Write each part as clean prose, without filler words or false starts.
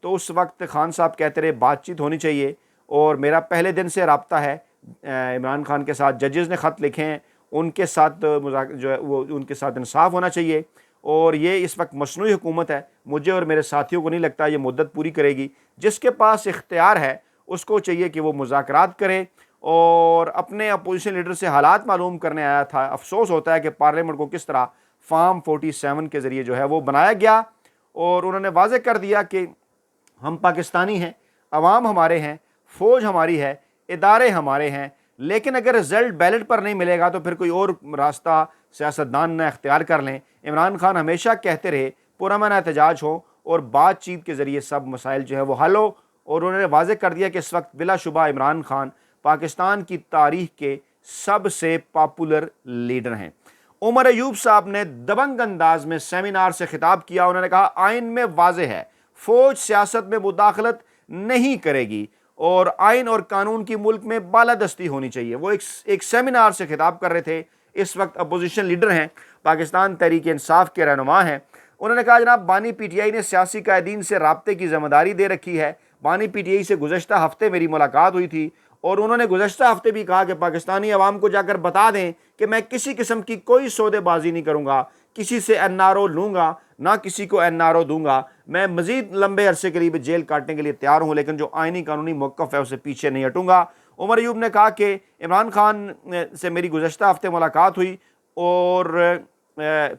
تو اس وقت خان صاحب کہتے رہے بات چیت ہونی چاہیے، اور میرا پہلے دن سے رابطہ ہے عمران خان کے ساتھ، ججز نے خط لکھے ہیں، ان کے ساتھ جو ہے وہ ان کے ساتھ انصاف ہونا چاہیے، اور یہ اس وقت مصنوعی حکومت ہے، مجھے اور میرے ساتھیوں کو نہیں لگتا یہ مدت پوری کرے گی۔ جس کے پاس اختیار ہے اس کو چاہیے کہ وہ مذاکرات کرے، اور اپنے اپوزیشن لیڈر سے حالات معلوم کرنے آیا تھا۔ افسوس ہوتا ہے کہ پارلیمنٹ کو کس طرح فارم 47 کے ذریعے جو ہے وہ بنایا گیا، اور انہوں نے واضح کر دیا کہ ہم پاکستانی ہیں، عوام ہمارے ہیں، فوج ہماری ہے، ادارے ہمارے ہیں، لیکن اگر رزلٹ بیلٹ پر نہیں ملے گا تو پھر کوئی اور راستہ سیاستدان نہ اختیار کر لیں۔ عمران خان ہمیشہ کہتے رہے پرامن احتجاج ہو اور بات چیت کے ذریعے سب مسائل جو ہے وہ حل ہو، اور انہوں نے واضح کر دیا کہ اس وقت بلا شبہ عمران خان پاکستان کی تاریخ کے سب سے پاپولر لیڈر ہیں۔ عمر ایوب صاحب نے دبنگ انداز میں سیمینار سے خطاب کیا، انہوں نے کہا آئین میں واضح ہے فوج سیاست میں مداخلت نہیں کرے گی، اور آئین اور قانون کی ملک میں بالادستی ہونی چاہیے۔ وہ ایک سیمینار سے خطاب کر رہے تھے، اس وقت اپوزیشن لیڈر ہیں، پاکستان تحریک انصاف کے رہنما ہیں۔ انہوں نے کہا جناب بانی پی ٹی آئی نے سیاسی قائدین سے رابطے کی ذمہ داری دے رکھی ہے۔ بانی پی ٹی آئی سے گزشتہ ہفتے میری ملاقات ہوئی تھی، اور انہوں نے گزشتہ ہفتے بھی کہا کہ پاکستانی عوام کو جا کر بتا دیں کہ میں کسی قسم کی کوئی سودے بازی نہیں کروں گا، کسی سے این آر او لوں گا نہ کسی کو این آر او دوں گا، میں مزید لمبے عرصے کے لیے جیل کاٹنے کے لیے تیار ہوں، لیکن جو آئینی قانونی موقف ہے اسے پیچھے نہیں ہٹوں گا۔ عمر ایوب نے کہا کہ عمران خان سے میری گزشتہ ہفتے ملاقات ہوئی، اور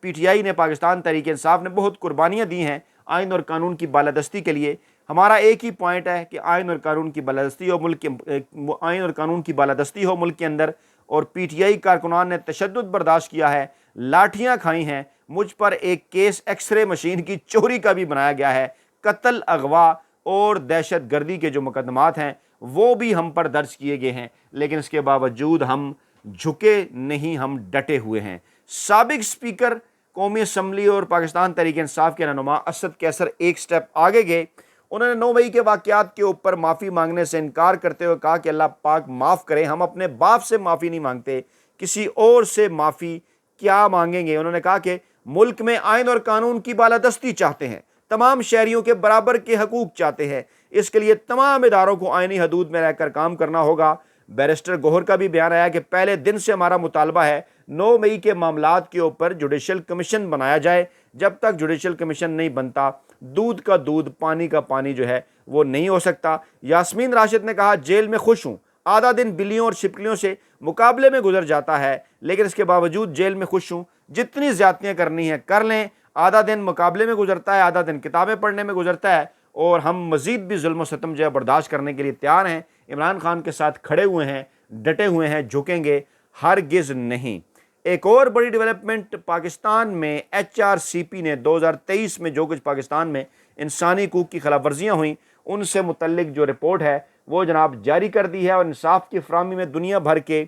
پی ٹی آئی نے، پاکستان تحریک انصاف نے بہت قربانیاں دی ہیں آئین اور قانون کی بالادستی کے لیے۔ ہمارا ایک ہی پوائنٹ ہے کہ آئین اور قانون کی بالادستی ہو آئین اور قانون کی بالادستی ہو ملک کے اندر، اور پی ٹی آئی کارکنان نے تشدد برداشت کیا ہے، لاٹھیاں کھائی ہیں، مجھ پر ایک کیس ایکس رے مشین کی چوری کا بھی بنایا گیا ہے، قتل، اغوا اور دہشت گردی کے جو مقدمات ہیں وہ بھی ہم پر درج کیے گئے ہیں، لیکن اس کے باوجود ہم جھکے نہیں، ہم ڈٹے ہوئے ہیں۔ سابق اسپیکر قومی اسمبلی اور پاکستان تحریک انصاف کے رہنما اسد کیسر ایک سٹیپ آگے گئے، انہوں نے 9 مئی کے واقعات کے اوپر معافی مانگنے سے انکار کرتے ہوئے کہا کہ اللہ پاک معاف کرے، ہم اپنے باپ سے معافی نہیں مانگتے، کسی اور سے معافی کیا مانگیں گے۔ انہوں نے کہا کہ ملک میں آئین اور قانون کی بالادستی چاہتے ہیں، تمام شہریوں کے برابر کے حقوق چاہتے ہیں، اس کے لیے تمام اداروں کو آئینی حدود میں رہ کر کام کرنا ہوگا۔ بیرسٹر گوہر کا بھی بیان آیا کہ پہلے دن سے ہمارا مطالبہ ہے 9 مئی کے معاملات کے اوپر جوڈیشل کمیشن بنایا جائے، جب تک جوڈیشل کمیشن نہیں بنتا دودھ کا دودھ پانی کا پانی جو ہے وہ نہیں ہو سکتا۔ یاسمین راشد نے کہا جیل میں خوش ہوں، آدھا دن بلیوں اور چھپکلیوں سے مقابلے میں گزر جاتا ہے، لیکن اس کے باوجود جیل میں خوش ہوں، جتنی زیادتیاں کرنی ہیں کر لیں، آدھا دن مقابلے میں گزرتا ہے، آدھا دن کتابیں پڑھنے میں گزرتا ہے، اور ہم مزید بھی ظلم و ستم جو ہے برداشت کرنے کے لیے تیار ہیں، عمران خان کے ساتھ کھڑے ہوئے ہیں، ڈٹے ہوئے ہیں، جھکیں گے ہرگز نہیں۔ ایک اور بڑی ڈیولپمنٹ پاکستان میں ایچ آر سی پی نے 2023 میں جو کچھ پاکستان میں انسانی حقوق کی خلاف ورزیاں ہوئیں ان سے متعلق جو رپورٹ ہے وہ جناب جاری کر دی ہے، اور انصاف کی فراہمی میں دنیا بھر کے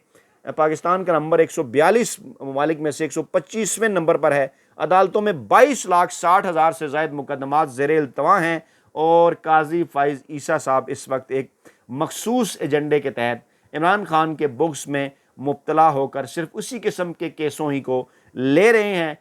پاکستان کا نمبر 142 ممالک میں سے 125ویں نمبر پر ہے۔ عدالتوں میں 22,60,000 سے زائد مقدمات زیر التوا ہیں، اور قاضی فائز عیسیٰ صاحب اس وقت ایک مخصوص ایجنڈے کے تحت عمران خان کے بغض میں مبتلا ہو کر صرف اسی قسم کے کیسوں ہی کو لے رہے ہیں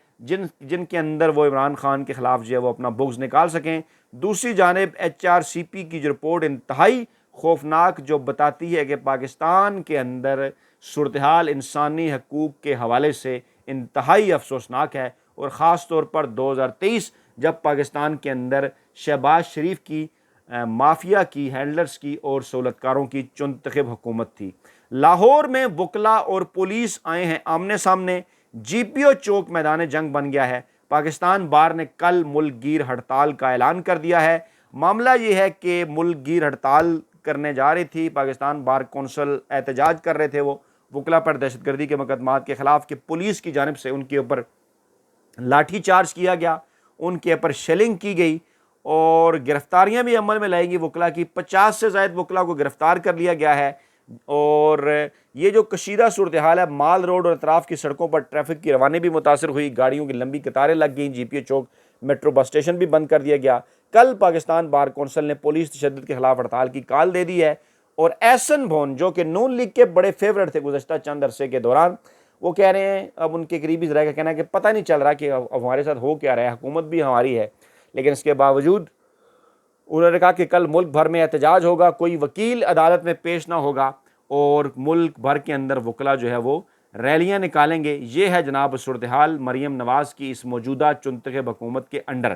جن کے اندر وہ عمران خان کے خلاف جو ہے وہ اپنا بغض نکال سکیں۔ دوسری جانب ایچ آر سی پی کی جو رپورٹ انتہائی خوفناک جو بتاتی ہے کہ پاکستان کے اندر صورتحال انسانی حقوق کے حوالے سے انتہائی افسوسناک ہے، اور خاص طور پر 2023 جب پاکستان کے اندر شہباز شریف کی مافیا کی، ہینڈلرز کی اور سہولتکاروں کی چنتخب حکومت تھی۔ لاہور میں وکلا اور پولیس آئے ہیں آمنے سامنے، جی پی او چوک میدان جنگ بن گیا ہے۔ پاکستان بار نے کل ملک گیر ہڑتال کا اعلان کر دیا ہے۔ معاملہ یہ ہے کہ ملک گیر ہڑتال کرنے جا رہی تھی پاکستان بار کونسل، احتجاج کر رہے تھے وہ وکلا پر دہشت گردی کے مقدمات کے خلاف، کہ پولیس کی جانب سے ان کے اوپر لاٹھی چارج کیا گیا، ان کے اوپر شیلنگ کی گئی، اور گرفتاریاں بھی عمل میں لائی گی وکلا کی۔ 50 سے زائد وکلا کو گرفتار کر لیا گیا ہے، اور یہ جو کشیدہ صورتحال ہے، مال روڈ اور اطراف کی سڑکوں پر ٹریفک کی روانی بھی متاثر ہوئی، گاڑیوں کی لمبی قطاریں لگ گئیں، جی پی او چوک میٹرو بس اسٹیشن بھی بند کر دیا گیا۔ کل پاکستان بار کونسل نے پولیس تشدد کے خلاف ہڑتال کی کال دے دی ہے، اور احسن بھون جو کہ نون لیگ کے بڑے فیورٹ تھے گزشتہ چند عرصے کے دوران، وہ کہہ رہے ہیں، اب ان کے قریبی ذرائع کا کہنا ہے کہ پتہ نہیں چل رہا کہ اب ہمارے ساتھ ہو کیا رہا ہے، حکومت بھی ہماری ہے، لیکن اس کے باوجود انہوں نے کہا کہ کل ملک بھر میں احتجاج ہوگا، کوئی وکیل عدالت میں پیش نہ ہوگا اور ملک بھر کے اندر وکلا جو ہے وہ ریلیاں نکالیں گے۔ یہ ہے جناب صورتحال مریم نواز کی اس موجودہ چنتخب حکومت کے انڈر۔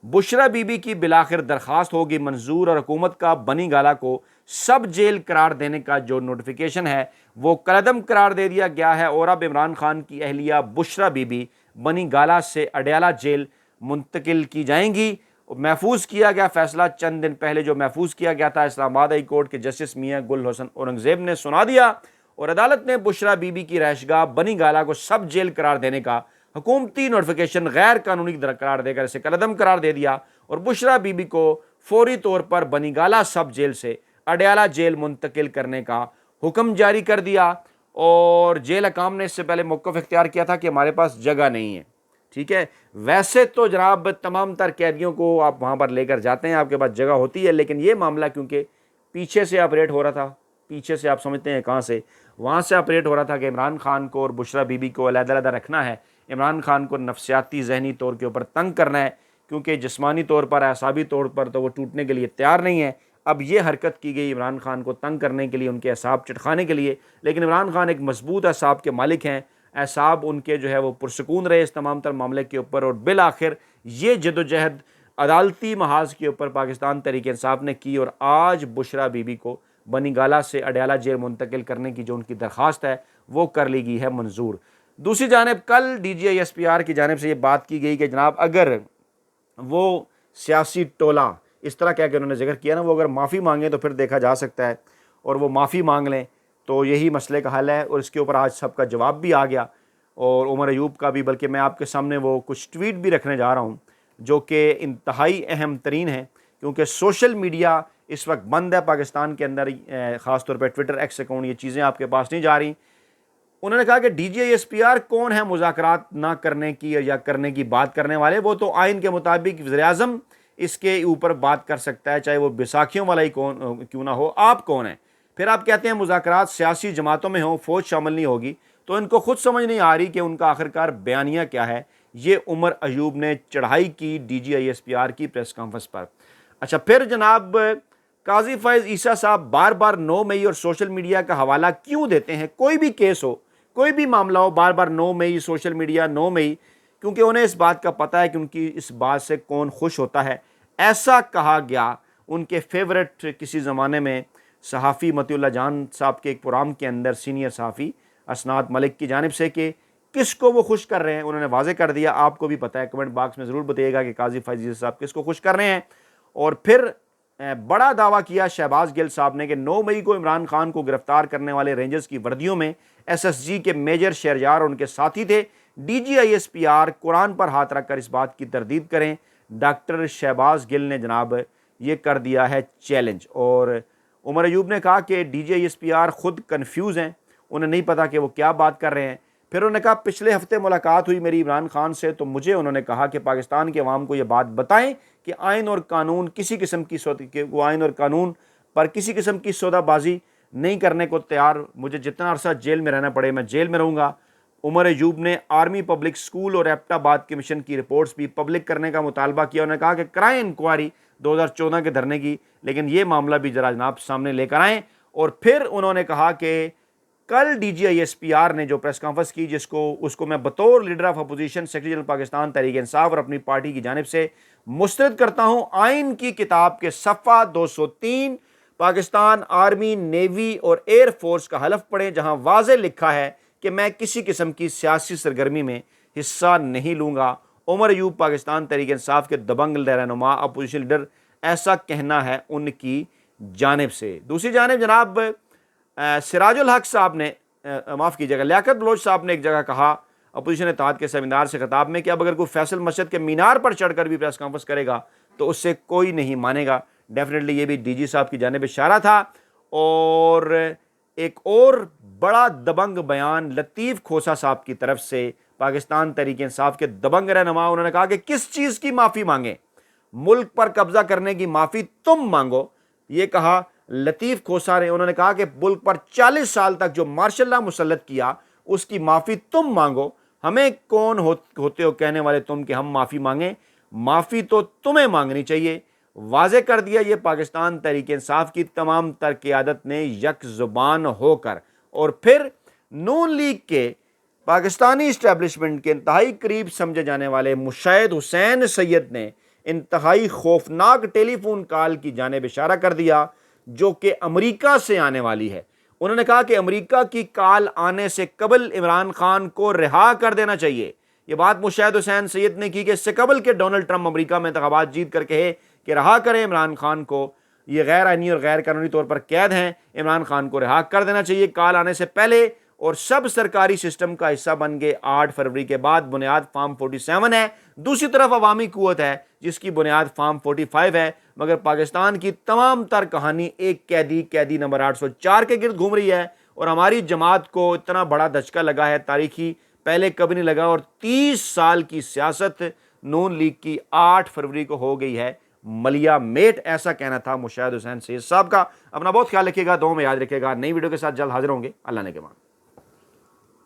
بشرا بی بی کی بالآخر درخواست ہوگی منظور اور حکومت کا بنی گالہ کو سب جیل قرار دینے کا جو نوٹیفیکیشن ہے وہ کالعدم قرار دے دیا گیا ہے، اور اب عمران خان کی اہلیہ بشرا بی بی بنی گالہ سے اڈیالہ جیل منتقل کی جائیں گی۔ محفوظ کیا گیا فیصلہ چند دن پہلے جو محفوظ کیا گیا تھا اسلام آباد ہائی کورٹ کے جسٹس میاں گل حسن اورنگزیب نے سنا دیا، اور عدالت نے بشرا بی بی کی رہائش گاہ بنی گالہ کو سب جیل قرار دینے کا حکومتی نوٹیفیکیشن غیر قانونی قرار دے کر اسے کالعدم قرار دے دیا، اور بشرا بی بی کو فوری طور پر بنی گالہ سب جیل سے اڈیالہ جیل منتقل کرنے کا حکم جاری کر دیا۔ اور جیل حکام نے اس سے پہلے موقف اختیار کیا تھا کہ ہمارے پاس جگہ نہیں ہے، ٹھیک ہے۔ ویسے تو جناب تمام تر قیدیوں کو آپ وہاں پر لے کر جاتے ہیں، آپ کے پاس جگہ ہوتی ہے، لیکن یہ معاملہ کیونکہ پیچھے سے آپریٹ ہو رہا تھا، پیچھے سے آپ سمجھتے ہیں کہاں سے، وہاں سے آپریٹ ہو رہا تھا کہ عمران خان کو اور بشرا بی بی کو علیحدہ علیحدہ رکھنا ہے، عمران خان کو نفسیاتی ذہنی طور کے اوپر تنگ کرنا ہے، کیونکہ جسمانی طور پر اعصابی طور پر تو وہ ٹوٹنے کے لیے تیار نہیں ہے۔ اب یہ حرکت کی گئی عمران خان کو تنگ کرنے کے لیے، ان کے اعصاب چٹکھانے کے لیے، لیکن عمران خان ایک مضبوط اعصاب کے مالک ہیں، اعصاب ان کے جو ہے وہ پرسکون رہے اس تمام تر معاملے کے اوپر، اور بالآخر یہ جدوجہد عدالتی محاذ کے اوپر پاکستان تحریک انصاف نے کی، اور آج بشرا بی بی کو بنی گالہ سے اڈیالہ جیل منتقل کرنے کی جو ان کی درخواست ہے وہ کر لی گئی ہے منظور۔ دوسری جانب کل D G I S P R کی جانب سے یہ بات کی گئی کہ جناب اگر وہ سیاسی ٹولہ اس طرح کیا کہ انہوں نے ذکر کیا نا، وہ اگر معافی مانگیں تو پھر دیکھا جا سکتا ہے، اور وہ معافی مانگ لیں تو یہی مسئلے کا حل ہے، اور اس کے اوپر آج سب کا جواب بھی آ گیا، اور عمر ایوب کا بھی، بلکہ میں آپ کے سامنے وہ کچھ ٹویٹ بھی رکھنے جا رہا ہوں جو کہ انتہائی اہم ترین ہیں، کیونکہ سوشل میڈیا اس وقت بند ہے پاکستان کے اندر، خاص طور پہ ٹویٹر ایکس اکاؤنٹ، یہ چیزیں آپ کے پاس نہیں جا رہی۔ انہوں نے کہا کہ D G I S P R کون ہے مذاکرات نہ کرنے کی یا کرنے کی بات کرنے والے، وہ تو آئین کے مطابق وزیر اعظم اس کے اوپر بات کر سکتا ہے، چاہے وہ بیساکھیوں والا ہی کیوں نہ ہو۔ آپ کون ہیں؟ پھر آپ کہتے ہیں مذاکرات سیاسی جماعتوں میں ہوں، فوج شامل نہیں ہوگی، تو ان کو خود سمجھ نہیں آ رہی کہ ان کا آخرکار بیانیہ کیا ہے۔ یہ عمر ایوب نے چڑھائی کی D G I S P R کی پریس کانفرنس پر۔ اچھا، پھر جناب قاضی فائز عیسیٰ صاحب بار بار 9 مئی اور سوشل میڈیا کا حوالہ کیوں دیتے ہیں؟ کوئی بھی کیس ہو، کوئی بھی معاملہ ہو، بار بار 9 مئی سوشل میڈیا 9 مئی، کیونکہ انہیں اس بات کا پتہ ہے کہ ان کی اس بات سے کون خوش ہوتا ہے۔ ایسا کہا گیا ان کے فیورٹ کسی زمانے میں صحافی مطیع اللہ جان صاحب کے ایک پروگرام کے اندر سینئر صحافی اسناد ملک کی جانب سے کہ کس کو وہ خوش کر رہے ہیں، انہوں نے واضح کر دیا۔ آپ کو بھی پتہ ہے، کمنٹ باکس میں ضرور بتائیے گا کہ قاضی فائز عیسیٰ صاحب کس کو خوش کر رہے ہیں۔ اور پھر بڑا دعویٰ کیا شہباز گل صاحب نے کہ 9 مئی کو عمران خان کو گرفتار کرنے والے رینجرز کی وردیوں میں ایس ایس جی کے میجر شہریار اور ان کے ساتھی تھے۔ D G I S P R قرآن پر ہاتھ رکھ کر اس بات کی تردید کریں۔ ڈاکٹر شہباز گل نے جناب یہ کر دیا ہے چیلنج، اور عمر ایوب نے کہا کہ D G I S P R خود کنفیوز ہیں، انہیں نہیں پتا کہ وہ کیا بات کر رہے ہیں۔ پھر انہوں نے کہا پچھلے ہفتے ملاقات ہوئی میری عمران خان سے، تو مجھے انہوں نے کہا کہ پاکستان کے عوام کو یہ بات بتائیں کہ آئین اور قانون کسی قسم کی وہ آئین اور قانون پر کسی قسم کی سودا بازی نہیں کرنے کو تیار، مجھے جتنا عرصہ جیل میں رہنا پڑے میں جیل میں رہوں گا۔ عمر ایوب نے آرمی پبلک سکول اور ایبٹ آباد کمیشن کی رپورٹس بھی پبلک کرنے کا مطالبہ کیا۔ انہوں نے کہا کہ کرائیں انکوائری 2014 کے دھرنے کی، لیکن یہ معاملہ بھی ذرا جناب سامنے لے کر آئیں۔ اور پھر انہوں نے کہا کہ کل D G I S P R نے جو پریس کانفرنس کی، اس کو میں بطور leader of opposition secretary general Pakistan Tehreek Insaf اور اپنی پارٹی کی جانب سے مسترد کرتا ہوں۔ آئین کی کتاب کے صفحہ 203 پاکستان آرمی، نیوی اور ایئر فورس کا حلف پڑھیں، جہاں واضح لکھا ہے کہ میں کسی قسم کی سیاسی سرگرمی میں حصہ نہیں لوں گا۔ عمر ایوب پاکستان تحریک انصاف کے دبنگ رہنما اپوزیشن لیڈر، ایسا کہنا ہے ان کی جانب سے۔ دوسری جانب جناب سراج الحق صاحب نے معاف کیجیے گا لیاقت بلوچ صاحب نے ایک جگہ کہا اپوزیشن اتحاد کے سیمینار سے خطاب میں کہ اب اگر کوئی فیصل مسجد کے مینار پر چڑھ کر بھی پریس کانفرنس کرے گا تو اس سے کوئی نہیں مانے گا۔ ڈیفینیٹلی یہ بھی ڈی جی صاحب کی جانب اشارہ تھا۔ اور ایک اور بڑا دبنگ بیان لطیف کھوسا صاحب کی طرف سے، پاکستان تحریک انصاف کے دبنگ رہنما، انہوں نے کہا کہ کس چیز کی معافی مانگیں؟ ملک پر قبضہ کرنے کی معافی تم مانگو، یہ کہا لطیف کھوسا نے۔ انہوں نے کہا کہ ملک پر 40 سال تک جو مارشل لا مسلط کیا اس کی معافی تم مانگو، ہمیں کون ہوتے ہو کہنے والے تم کہ ہم معافی مانگیں؟ معافی تو تمہیں مانگنی چاہیے۔ واضح کر دیا یہ پاکستان تحریک انصاف کی تمام تر قیادت نے یک زبان ہو کر، اور پھر نون لیگ کے پاکستانی اسٹیبلشمنٹ کے انتہائی قریب سمجھے جانے والے مشاہد حسین سید نے انتہائی خوفناک ٹیلی فون کال کی جانب اشارہ کر دیا جو کہ امریکہ سے آنے والی ہے۔ انہوں نے کہا کہ امریکہ کی کال آنے سے قبل عمران خان کو رہا کر دینا چاہیے۔ یہ بات مشاہد حسین سید نے کی کہ اس سے قبل کہ ڈونلڈ ٹرمپ امریکہ میں انتخابات جیت کر کہے کہ رہا کریں عمران خان کو، یہ غیر آئینی اور غیر قانونی طور پر قید ہیں، عمران خان کو رہا کر دینا چاہیے کال آنے سے پہلے، اور سب سرکاری سسٹم کا حصہ بن گئے 8 فروری کے بعد۔ بنیاد فارم 47 ہے، دوسری طرف عوامی قوت ہے جس کی بنیاد فارم 45 ہے، مگر پاکستان کی تمام تر کہانی ایک قیدی نمبر 804 کے گرد گھوم رہی ہے، اور ہماری جماعت کو اتنا بڑا دھچکا لگا ہے تاریخی، پہلے کبھی نہیں لگا، اور 30 سال کی سیاست نون لیگ کی 8 فروری کو ہو گئی ہے ملیا میٹ، ایسا کہنا تھا مشاہد حسین سید صاحب کا۔ اپنا بہت خیال رکھیے گا، دعاؤں میں یاد رکھیے گا۔ نئی ویڈیو کے ساتھ جلد حاضر ہوں گے، اللہ نے کے مان۔